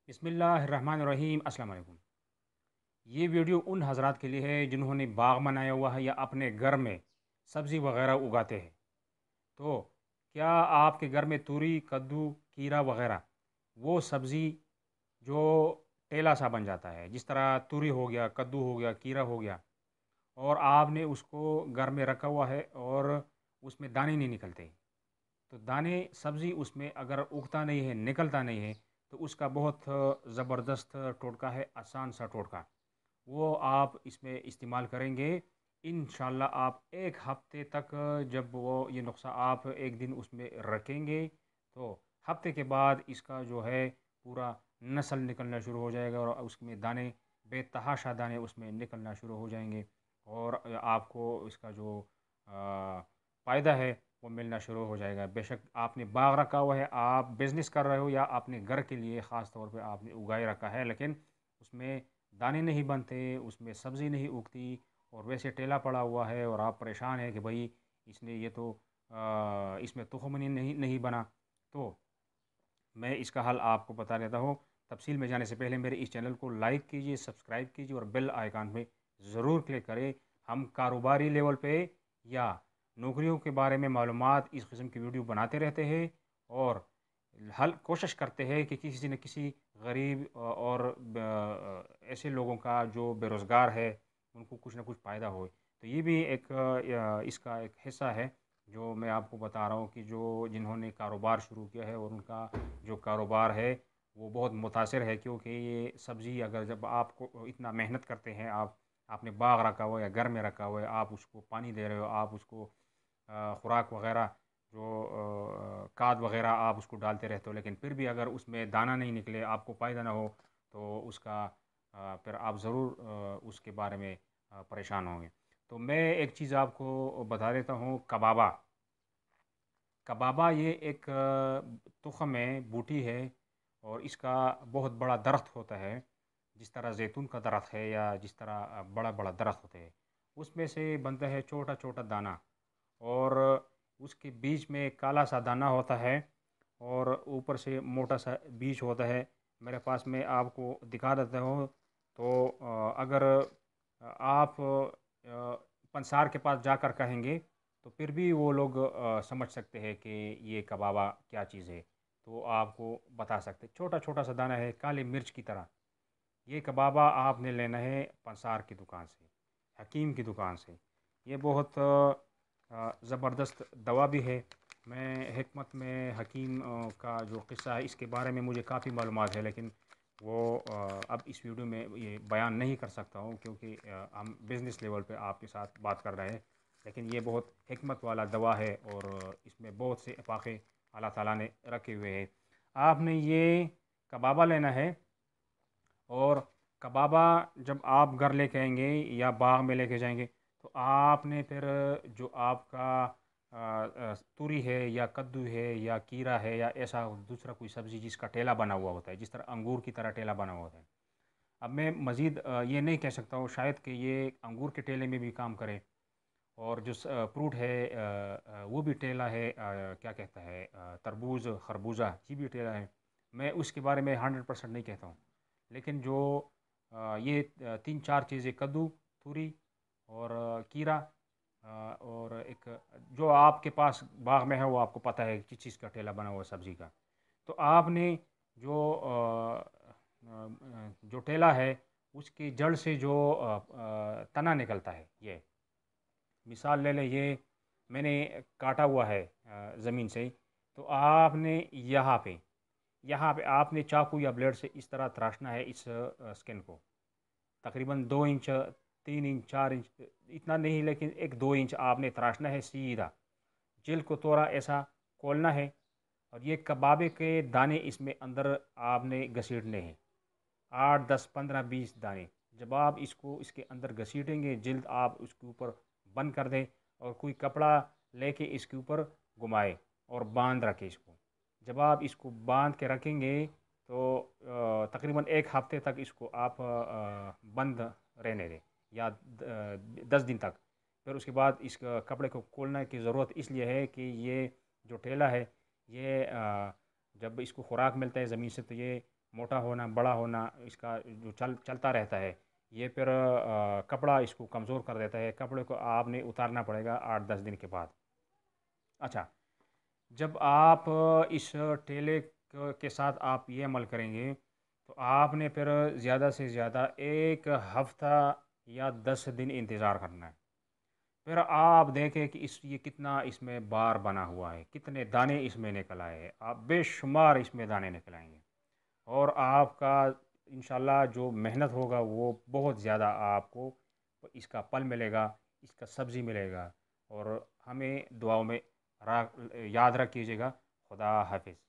بسم اللہ الرحمن الرحیم۔ السلام علیکم۔ یہ ویڈیو ان حضرات کے لیے ہے جنہوں نے باغ بنایا ہوا ہے یا اپنے گھر میں سبزی وغیرہ اگاتے ہیں۔ تو کیا آپ کے گھر میں توری، کدو، کیرا وغیرہ وہ سبزی جو ٹیلا سا بن جاتا ہے، جس طرح توری ہو گیا، کدو ہو گیا، کیرا ہو گیا، اور آپ نے اس کو گھر میں رکھا ہوا ہے اور اس میں دانے نہیں نکلتے، تو دانے سبزی اس میں اگر اگتا نہیں ہے، نکلتا نہیں ہے، تو اس کا بہت زبردست ٹوٹکا ہے، آسان سا ٹوٹکا، وہ آپ اس میں استعمال کریں گے انشاءاللہ۔ آپ ایک ہفتے تک جب وہ یہ نسخہ آپ ایک دن اس میں رکھیں گے تو ہفتے کے بعد اس کا جو ہے پورا نسل نکلنا شروع ہو جائے گا، اور اس میں دانے بے تحاشا دانے اس میں نکلنا شروع ہو جائیں گے، اور آپ کو اس کا جو فائدہ ہے وہ ملنا شروع ہو جائے گا۔ بے شک آپ نے باغ رکھا ہوا ہے، آپ بزنس کر رہے ہو، یا اپنے گھر کے لیے خاص طور پہ آپ نے اگائے رکھا ہے، لیکن اس میں دانے نہیں بنتے، اس میں سبزی نہیں اگتی، اور ویسے ٹیلا پڑا ہوا ہے اور آپ پریشان ہیں کہ بھائی اس نے یہ تو اس میں تخم نہیں بنا، تو میں اس کا حل آپ کو بتا دیتا ہوں۔ تفصیل میں جانے سے پہلے میرے اس چینل کو لائک کیجئے، سبسکرائب کیجئے اور بیل آئیکن پہ ضرور کلک کریں۔ ہم کاروباری لیول پہ یا نوکریوں کے بارے میں معلومات اس قسم کی ویڈیو بناتے رہتے ہیں، اور کوشش کرتے ہیں کہ کسی نہ کسی غریب اور ایسے لوگوں کا جو بے روزگار ہے ان کو کچھ نہ کچھ فائدہ ہو۔ تو یہ بھی ایک اس کا ایک حصہ ہے جو میں آپ کو بتا رہا ہوں، کہ جنہوں نے کاروبار شروع کیا ہے اور ان کا جو کاروبار ہے وہ بہت متاثر ہے، کیونکہ یہ سبزی اگر جب آپ کو اتنا محنت کرتے ہیں، آپ نے باغ رکھا ہوا ہے یا گھر میں رکھا ہوا ہے، آپ اس کو پانی دے رہے ہو، آپ اس کو خوراک وغیرہ جو کھاد وغیرہ آپ اس کو ڈالتے رہتے ہو، لیکن پھر بھی اگر اس میں دانہ نہیں نکلے، آپ کو فائدہ نہ ہو، تو اس کا پھر آپ ضرور اس کے بارے میں پریشان ہوں گے۔ تو میں ایک چیز آپ کو بتا دیتا ہوں، کبابا۔ کبابا یہ ایک تخم ہے، بوٹی ہے، اور اس کا بہت بڑا درخت ہوتا ہے، جس طرح زیتون کا درخت ہے یا جس طرح بڑا بڑا درخت ہوتے ہیں، اس میں سے بنتا ہے چھوٹا چھوٹا دانہ، اور اس کے بیچ میں کالا سا دانہ ہوتا ہے، اور اوپر سے موٹا سا بیج ہوتا ہے۔ میرے پاس میں آپ کو دکھا دیتا ہوں، تو اگر آپ پنسار کے پاس جا کر کہیں گے تو پھر بھی وہ لوگ سمجھ سکتے ہیں کہ یہ کبابا کیا چیز ہے، تو آپ کو بتا سکتے، چھوٹا چھوٹا سا دانہ ہے، کالی مرچ کی طرح۔ یہ کبابا آپ نے لینا ہے پنسار کی دکان سے، حکیم کی دکان سے۔ یہ بہت زبردست دوا بھی ہے۔ میں حکمت میں حکیم کا جو قصہ ہے اس کے بارے میں مجھے کافی معلومات ہے، لیکن وہ اب اس ویڈیو میں یہ بیان نہیں کر سکتا ہوں، کیونکہ ہم بزنس لیول پہ آپ کے ساتھ بات کر رہے ہیں، لیکن یہ بہت حکمت والا دوا ہے، اور اس میں بہت سے افاقے اللہ تعالیٰ نے رکھے ہوئے ہیں۔ آپ نے یہ کبابا لینا ہے، اور کبابا جب آپ گھر لے کے آئیں گے یا باغ میں لے کے جائیں گے، تو آپ نے پھر جو آپ کا توری ہے یا کدو ہے یا کیرا ہے یا ایسا دوسرا کوئی سبزی جس کا ٹیلا بنا ہوا ہوتا ہے، جس طرح انگور کی طرح ٹیلا بنا ہوا ہوتا ہے، اب میں مزید یہ نہیں کہہ سکتا ہوں، شاید کہ یہ انگور کے ٹیلے میں بھی کام کرے، اور جو فروٹ ہے وہ بھی ٹیلا ہے، کیا کہتا ہے، تربوز، خربوزہ، یہ بھی ٹیلا ہے۔ میں اس کے بارے میں 100% نہیں کہتا ہوں، لیکن جو یہ تین چار چیزیں، کدو، توری اور کیرا، اور ایک جو آپ کے پاس باغ میں ہے وہ آپ کو پتہ ہے کس چیز کا ٹھیلا بنا ہوا ہے سبزی کا، تو آپ نے جو جو ٹھیلا ہے اس کی جڑ سے جو تنا نکلتا ہے، یہ مثال لے لیں، یہ میں نے کاٹا ہوا ہے زمین سے، تو آپ نے یہاں پہ آپ نے چاقو یا بلیڈ سے اس طرح تراشنا ہے اس سکن کو، تقریباً 2 انچ، 3 انچ، 4 انچ، اتنا نہیں لیکن 1-2 انچ آپ نے تراشنا ہے سیدھا، جلد کو توڑا ایسا کھولنا ہے، اور یہ کبابے کے دانے اس میں اندر آپ نے گھسیٹنے ہیں، 8 10 15 20 دانے۔ جب آپ اس کے اندر گھسیٹیں گے، جلد آپ اس کے اوپر بند کر دیں، اور کوئی کپڑا لے کے اس کے اوپر گھمائے اور باندھ رکھے اس کو۔ جب آپ اس کو باندھ کے رکھیں گے تو تقریباً 1 ہفتے تک اس کو آپ بند رہنے دیں، یا 10 دن تک۔ پھر اس کے بعد اس کپڑے کو کھولنے کی ضرورت اس لیے ہے کہ یہ جو ٹھیلا ہے، یہ جب اس کو خوراک ملتا ہے زمین سے، تو یہ موٹا ہونا، بڑا ہونا، اس کا جو چلتا رہتا ہے، یہ پھر کپڑا اس کو کمزور کر دیتا ہے۔ کپڑے کو آپ نے اتارنا پڑے گا 8-10 دن کے بعد۔ اچھا، جب آپ اس ٹیلے کے ساتھ آپ یہ عمل کریں گے تو آپ نے پھر زیادہ سے زیادہ 1 ہفتہ یا 10 دن انتظار کرنا ہے۔ پھر آپ دیکھیں کہ یہ کتنا اس میں بار بنا ہوا ہے، کتنے دانے اس میں نکل آئے ہیں، آپ بے شمار اس میں دانے نکل آئیں گے، اور آپ کا انشاءاللہ جو محنت ہوگا وہ بہت زیادہ آپ کو اس کا پھل ملے گا، اس کا سبزی ملے گا۔ اور ہمیں دعاؤں میں یاد رکھ کیجیے گا۔ خدا حافظ۔